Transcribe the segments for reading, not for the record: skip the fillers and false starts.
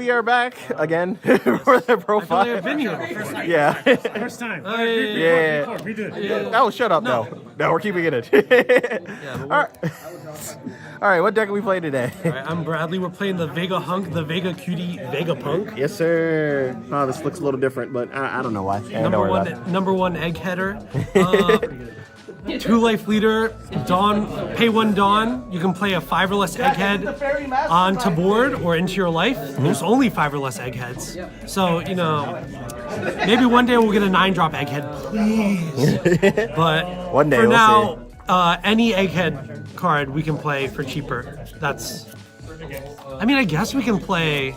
we are back again for the profile. I feel like I've been here before. Yeah. First time. Yeah. Oh, shut up, no. No, we're keeping it in. All right. All right, what deck are we playing today? All right, I'm Bradley. We're playing the Vegapunk, the Vega Cutie Vegapunk. Yes, sir. Oh, this looks a little different, but I don't know why. Number one egg header. 2-life leader, Dawn, pay 1 Dawn. You can play a 5 or less egghead onto board or into your life. There's only 5 or less eggheads. So, you know, maybe one day we'll get a 9-drop egghead, please. But one day for we'll now, any egghead card we can play for cheaper. I mean, I guess we can play...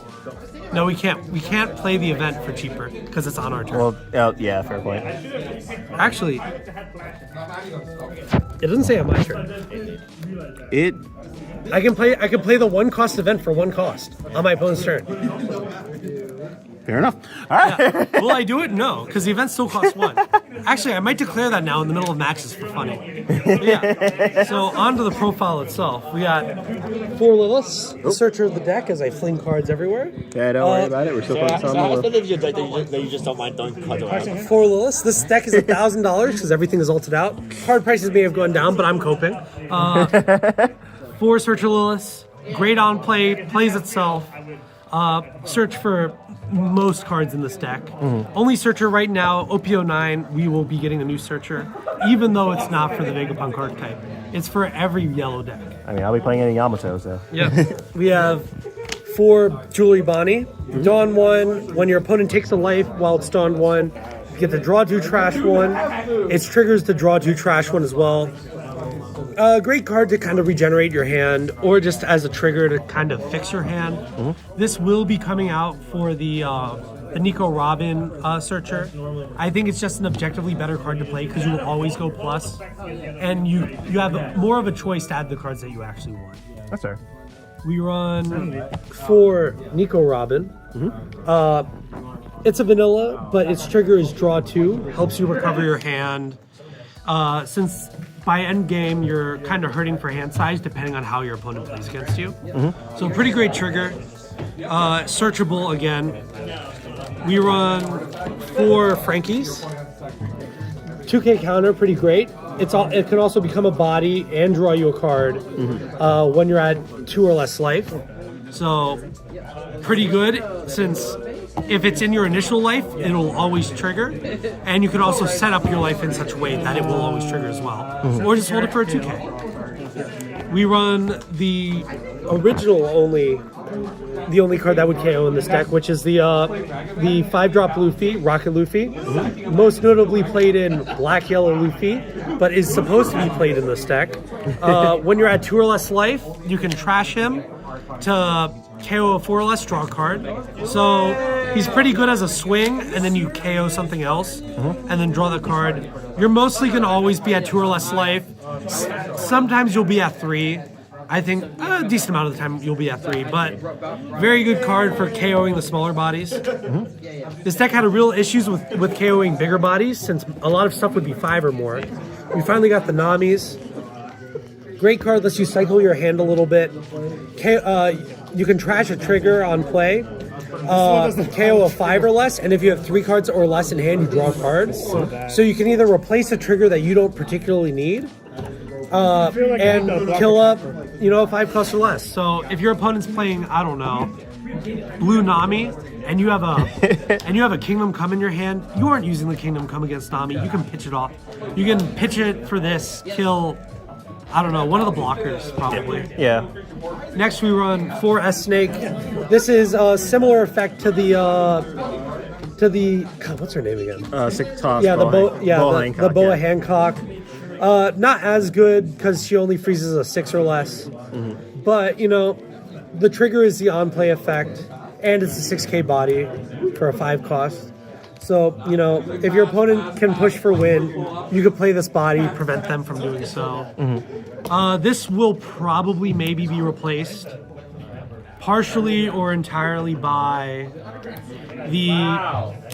No, we can't. We can't play the event for cheaper because it's on our turn. Well, yeah, fair point. Actually, it doesn't say on my turn. I can play the 1-cost event for 1 cost on my opponent's turn. Fair enough. All right. Yeah. Will I do it? No, because the event still costs 1. Actually, I might declare that now in the middle of matches for funny. But yeah. So on to the profile itself. We got 4 Liliths, the searcher of the deck, as I fling cards everywhere. Yeah, don't worry about it. We're still focused on the live your deck that you just don't mind throwing cards around. 4 Liliths. This deck is $1,000 because everything is ulted out. Card prices may have gone down, but I'm coping. 4 Searcher Liliths. Great on play. Plays itself. Search for most cards in this deck. Only searcher right now, OP09, we will be getting a new searcher, even though it's not for the Vegapunk archetype. It's for every yellow deck. I mean, I'll be playing any Yamato, so. Yeah. We have 4 Jewelry Bonnie. Dawn 1, when your opponent takes a life while it's Dawn 1, you get to draw 2 trash 1. Its triggers to draw 2 trash 1 as well. Great card to kind of regenerate your hand, or just as a trigger to kind of fix your hand. This will be coming out for the Nico Robin searcher. I think it's just an objectively better card to play because you will always go plus, and you have more of a choice to add the cards that you actually want. That's fair. We run 4 Nico Robin. It's a vanilla, but its trigger is draw 2, helps you recover your hand. Since by end game, you're kind of hurting for hand size depending on how your opponent plays against you. So pretty great trigger. Searchable again. We run 4 Frankies. 2K counter, pretty great. It can also become a body and draw you a card when you're at 2 or less life. So pretty good, since if it's in your initial life, it'll always trigger. And you can also set up your life in such a way that it will always trigger as well. Or just hold it for a 2K. We run the only card that would KO in this deck, which is the 5-drop Luffy, Rocket Luffy. Most notably played in Black Yellow Luffy, but is supposed to be played in this deck. When you're at 2 or less life, you can trash him to KO a 4 or less, draw a card. So he's pretty good as a swing, and then you KO something else, and then draw the card. You're mostly going to always be at 2 or less life. Sometimes you'll be at 3. I think a decent amount of the time you'll be at 3, but very good card for KOing the smaller bodies. This deck had real issues with KOing bigger bodies, since a lot of stuff would be 5 or more. We finally got the Namis. Great card, lets you cycle your hand a little bit. You can trash a trigger on play. KO a 5 or less, and if you have 3 cards or less in hand, you draw cards. So you can either replace a trigger that you don't particularly need, and kill up, a 5 cost or less. So if your opponent's playing, I don't know, Blue Nami, and you have a Kingdom Come in your hand, you aren't using the Kingdom Come against Nami. You can pitch it off. You can pitch it for this, kill, I don't know, one of the blockers probably. Yeah. Next we run 4 S-Snake. This is a similar effect to the God, what's her name again? Sick Toss. Yeah, Hancock, the Boa Hancock. Not as good because she only freezes a 6 or less. But, the trigger is the on-play effect, and it's a 6K body for a 5 cost. So, if your opponent can push for win, you could play this body, prevent them from doing so. This will probably maybe be replaced. partially or entirely by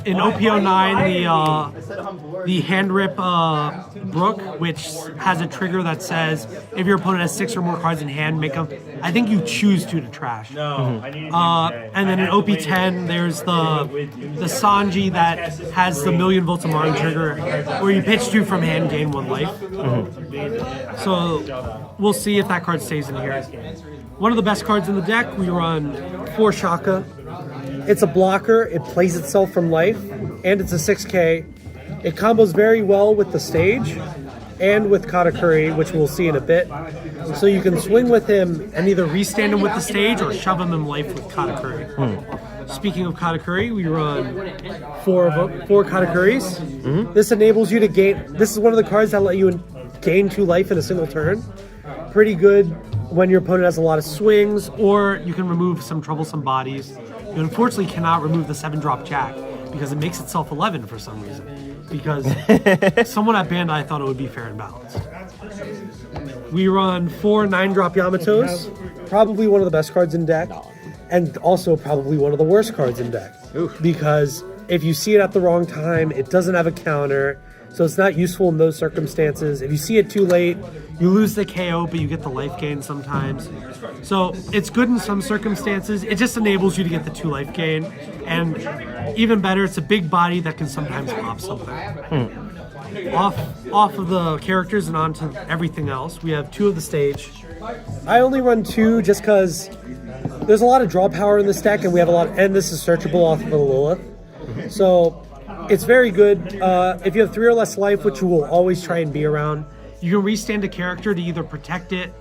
in OP09 the hand rip Brook, which has a trigger that says if your opponent has 6 or more cards in hand, make them. I think you choose to trash. And then in OP10 there's the Sanji that has the million volts of Mario trigger, where you pitch 2 from hand, gain 1 life. So we'll see if that card stays in here. One of the best cards in the deck, we run 4 Shaka. It's a blocker, it plays itself from life, and it's a 6K. It combos very well with the stage and with Katakuri, which we'll see in a bit. So you can swing with him and either restand him with the stage or shove him in life with Katakuri. Speaking of Katakuri, we run 4 Katakuris. This enables you to gain... This is one of the cards that let you gain 2 life in a single turn. Pretty good when your opponent has a lot of swings, or you can remove some troublesome bodies. You unfortunately cannot remove the 7-drop Jack because it makes itself 11 for some reason. Because someone at Bandai thought it would be fair and balanced. We run 4 9-drop Yamatos, probably one of the best cards in deck, and also probably one of the worst cards in deck. Because if you see it at the wrong time, it doesn't have a counter, so it's not useful in those circumstances. If you see it too late, you lose the KO, but you get the life gain sometimes. So it's good in some circumstances. It just enables you to get the 2 life gain. And even better, it's a big body that can sometimes pop something. Off of the characters and onto everything else, we have 2 of the stage. I only run 2 just because there's a lot of draw power in this deck, and we have a lot, and this is searchable off of the Lilith. So it's very good. If you have 3 or less life, which you will always try and be around, you can restand a character to either protect it,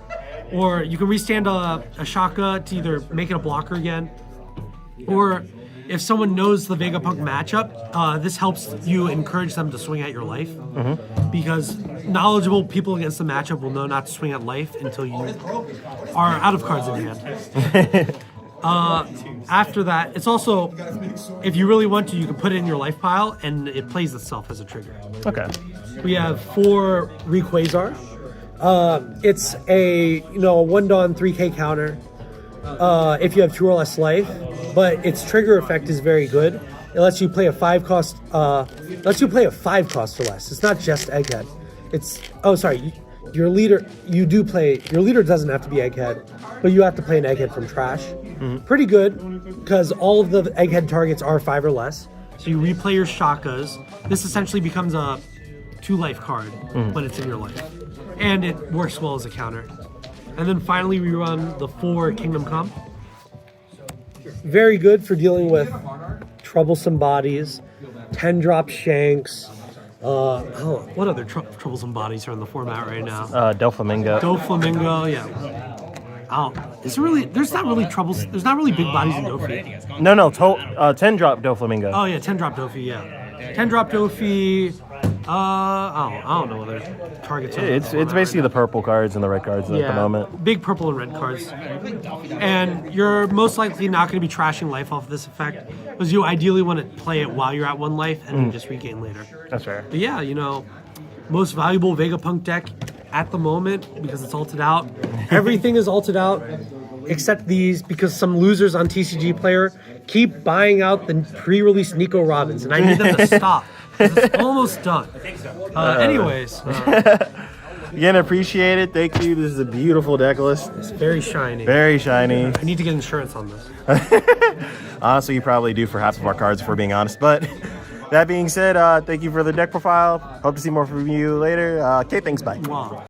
or you can restand a Shaka to either make it a blocker again, or if someone knows the Vegapunk matchup, this helps you encourage them to swing at your life, because knowledgeable people against the matchup will know not to swing at life until you are out of cards in hand. After that, it's also, if you really want to, you can put it in your life pile, and it plays itself as a trigger. Okay. We have 4 Rayquaza. It's a 1-Dawn 3K counter if you have 2 or less life, but its trigger effect is very good. It lets you play a 5 cost. Lets you play a 5 cost or less. It's not just Egghead. It's your leader. Your leader doesn't have to be Egghead, but you have to play an Egghead from trash. Pretty good, because all of the Egghead targets are 5 or less. So you replay your Shakas. This essentially becomes a 2-life card when it's in your life. And it works well as a counter. And then finally we run the 4 Kingdom Come. Very good for dealing with troublesome bodies, 10-drop Shanks. What other troublesome bodies are in the format right now? Doflamingo. Doflamingo, yeah. There's not really big bodies in Dofi. No, 10-drop Doflamingo. Oh yeah, 10-drop Dofi, yeah. 10-drop Dofi. I don't know other targets. It's basically the purple cards and the red cards at the moment. Big purple and red cards. And you're most likely not going to be trashing life off of this effect, because you ideally want to play it while you're at 1 life and then just regain later. That's fair. But yeah, most valuable Vegapunk deck at the moment, because it's ulted out. Everything is ulted out except these, because some losers on TCG Player keep buying out the pre-release Nico Robins, and I need them to stop. It's almost done. Anyways. Again, appreciate it. Thank you. This is a beautiful deck list. It's very shiny. Very shiny. I need to get insurance on this. Honestly, you probably do for half of our cards, if we're being honest. But that being said, thank you for the deck profile. Hope to see more from you later. Okay, thanks. Bye. Wow.